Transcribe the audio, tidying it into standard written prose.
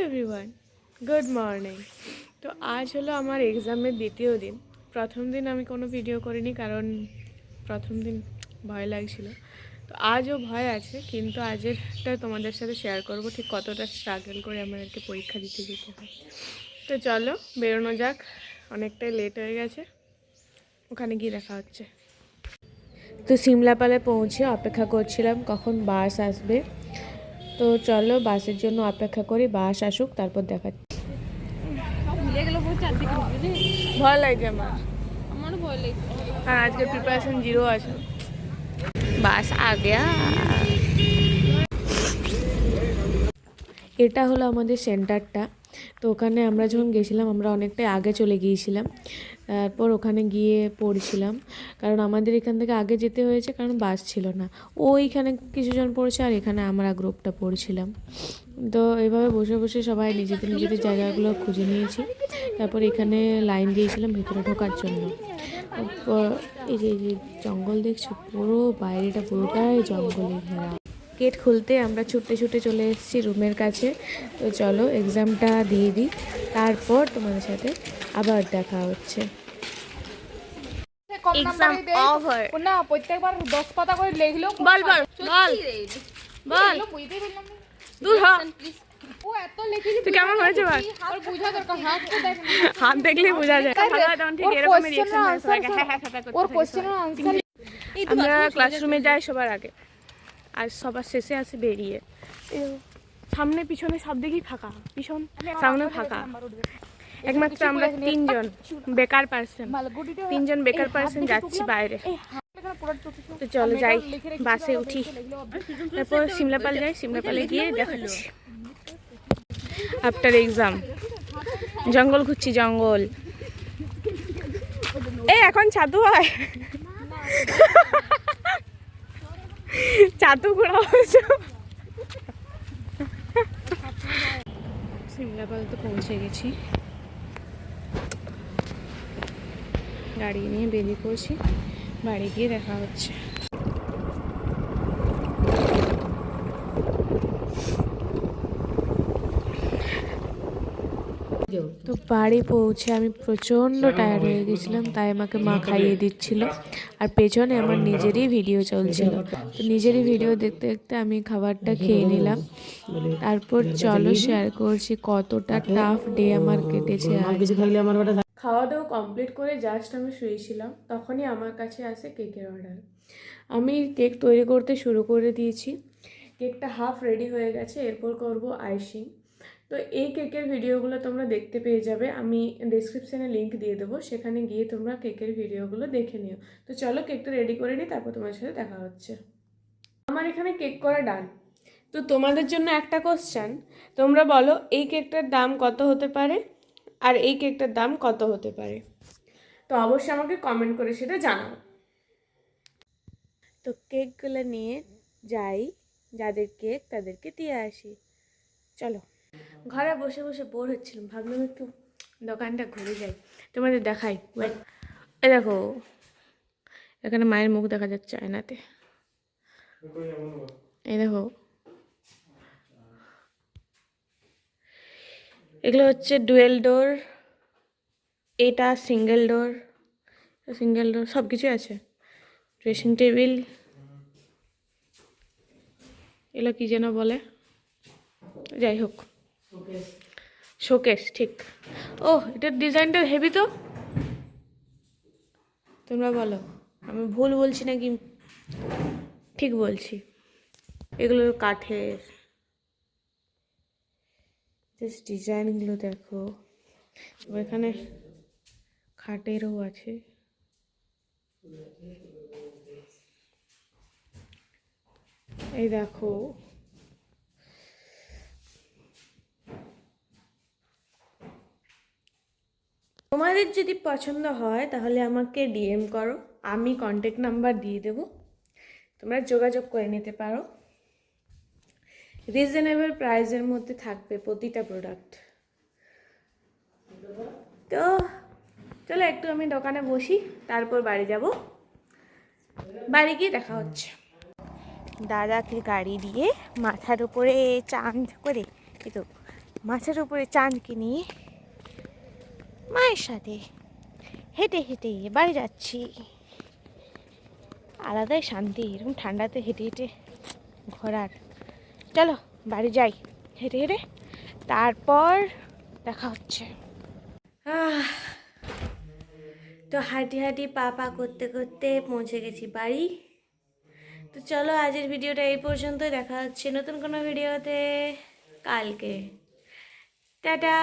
Everyone, good morning. তো আজ হলো আমার এক্সামের দ্বিতীয় দিন। প্রথম দিন আমি কোনো ভিডিও করিনি কারণ প্রথম দিন ভয় লাগছিল। তো আজও ভয় আছে, কিন্তু আজেরটা তোমাদের সাথে শেয়ার করব ঠিক কতটা স্ট্রাগল করে আমাদেরকে পরীক্ষা দিতে যেতে হয়। তো চলো বেরোনো যাক, অনেকটাই লেট হয়ে গেছে, ওখানে গিয়ে দেখা হচ্ছে। তো সিমলাপালে পৌঁছে অপেক্ষা করছিলাম কখন বাস আসবে। তো চলো বাসের জন্য অপেক্ষা করি, বাস আসুক তারপর দেখাচ্ছি। ভয় লাগছে আমারও ভয় লাগছে, আর আজকে প্রিপারেশন জিরো আছে। বাস আ গয়া। এটা হলো আমাদের সেন্টারটা। তো ওখানে আমরা যখন গেছিলাম আমরা অনেকটাই আগে চলে গিয়েছিলাম, তারপর ওখানে গিয়ে পড়ছিলাম। কারণ আমাদের এখান থেকে আগে যেতে হয়েছে কারণ বাস ছিল না। ওইখানে কিছুজন পড়ছে আর এখানে আমরা গ্রুপটা পড়ছিলাম। তো এইভাবে বসে বসে সবাই নিজেদের নিজেদের জায়গাগুলো খুঁজে নিয়েছি। তারপর এখানে লাইন দিয়েছিলাম ভেতরে ঢোকার জন্য। এই যে জঙ্গল দেখছো, পুরো বাইরেটা পুরোটাই জঙ্গলে ঘেরা। গেট খুলতে আমরা ছুটে ছুটে চলে এসেছি রুমের কাছে। তো চলো এক্সামটা দিয়ে দিই, তারপর তোমাদের সাথে আবার দেখা হচ্ছে। এক্সাম ওভার না, প্রত্যেকবার 10 পাতা করে লিখলেও বল বল বল বল, বুঝতেই পারলাম না। দূর হ। ও এত লিখেছি তুই কেমন হয়েছে বল? আর বুঝা দরকার, হাত তো দেখ না। হাত দেখলেই বোঝা যায়। তখন ঠিক এরকমই রিঅ্যাকশন হয় সবাইকে, হ্যাঁ হ্যাঁ হ্যাঁ করতে ওর থাকে কোশ্চেনের সবাই। আনসার আমরা ক্লাসরুমে যাই সবার আগে, আর সবার শেষে আসে বেরিয়ে। এই দেখো, সামনে পিছনে সব দিকেই ফাঁকা, পিছন সামনে ফাঁকা। একমাত্র আমরা বেকার পার্সন যাচ্ছি বাইরে। তো চলো যাই, বাসে উঠি, তারপর সিমলাপাল যাই, সিমলাপালে গিয়ে দেখাচ্ছি। আফটার এক্সাম জঙ্গল ঘুরছি, জঙ্গল। এখন ছাতু হয়, ছাতু ঘোরা হচ্ছে। সিমলাপাল তো পৌঁছে গেছি, গাড়ি নিয়ে বেরিয়ে পড়ছি, বাড়ি গিয়ে দেখা হচ্ছে। তো বাড়ি পৌঁছে আমি প্রচণ্ড টায়ার্ড হয়ে গেছিলাম, তাই আমাকে মা খাইয়ে দিচ্ছিল, আর পেছনে আমার নিজেরই ভিডিও চলছিল। তো নিজেরই ভিডিও দেখতে দেখতে আমি খাবারটা খেয়ে নিলাম। তারপর চলো শেয়ার করছি কতটা টাফ ডে আমার কেটেছে। খাওয়া দাওয়া কমপ্লিট করে জাস্ট আমি শুয়েছিলাম, তখনই আমার কাছে আসে কেকের অর্ডার। আমি কেক তৈরি করতে শুরু করে দিয়েছি, কেকটা হাফ রেডি হয়ে গেছে, এরপর করব আইসিং। তো এই কেকের ভিডিওগুলো তোমরা দেখতে পেয়ে যাবে, আমি ডেসক্রিপশানে লিঙ্ক দিয়ে দেবো, সেখানে গিয়ে তোমরা কেকের ভিডিওগুলো দেখে নিও। তো চলো কেকটা রেডি করে নিই, তারপর তোমার সাথে দেখা হচ্ছে। আমার এখানে কেক করা ডান। তো তোমাদের জন্য একটা কোশ্চেন, তোমরা বলো এই কেকটার দাম কত হতে পারে আর এই কেকটার দাম কত হতে পারে? তো অবশ্যই আমাকে কমেন্ট করে সেটা জানাও। তো কেকগুলো নিয়ে যাই, যাদের কেক তাদেরকে দিয়ে আসি। চলো, ঘরে বসে বসে বোর হচ্ছিলাম, ভাবলাম একটু দোকানটা ঘুরে যাই, তোমাদের দেখাই। এই দেখো, এখানে মায়ের মুখ দেখা যাচ্ছে আয়নাতে। এই দেখো, এগুলো হচ্ছে ডুয়েল ডোর, এটা সিঙ্গেল ডোর সব কিছুই আছে। ড্রেসিং টেবিল, এগুলো কি যেন বলে, যাই হোক, শোকেস, ঠিক। ও, এটার ডিজাইনটা হেভি। তো তোমরা বলো আমি ভুল বলছি নাকি ঠিক বলছি? এগুলো কাঠের, জাস্ট ডিজাইনগুলো দেখো। এখানে খাটেরও আছে। এই দেখো, তোমাদের যদি পছন্দ হয় তাহলে আমাকে ডিএম করো, আমি কন্ট্যাক্ট নাম্বার দিয়ে দেবো, তোমরা যোগাযোগ করে নিতে পারো। রিজনেবল প্রাইসের মধ্যে থাকবে প্রতিটা প্রোডাক্ট। তো চলো একটু আমি দোকানে বসি, তারপর বাড়ি যাব, বাড়ি গিয়ে দেখা হচ্ছে। দাদাকে গাড়ি দিয়ে মাথার উপরে চাঁদ করে এই তো মাছের উপরে চাঁদকে নিয়ে মায়ের সাথে হেঁটে হেঁটে বাড়ি যাচ্ছি। আলাদাই শান্তি এরকম ঠান্ডাতে হেঁটে হেঁটে ঘোরার। চলো বাড়ি যাই হেঁটে হেঁটে, তারপর দেখা হচ্ছে। তো হাঁটি হাঁটি পা পা করতে করতে পৌঁছে গেছি বাড়ি। তো চলো আজকের ভিডিওটা এই পর্যন্ত, দেখা হচ্ছে নতুন কোনো ভিডিওতে কালকে। টাটা।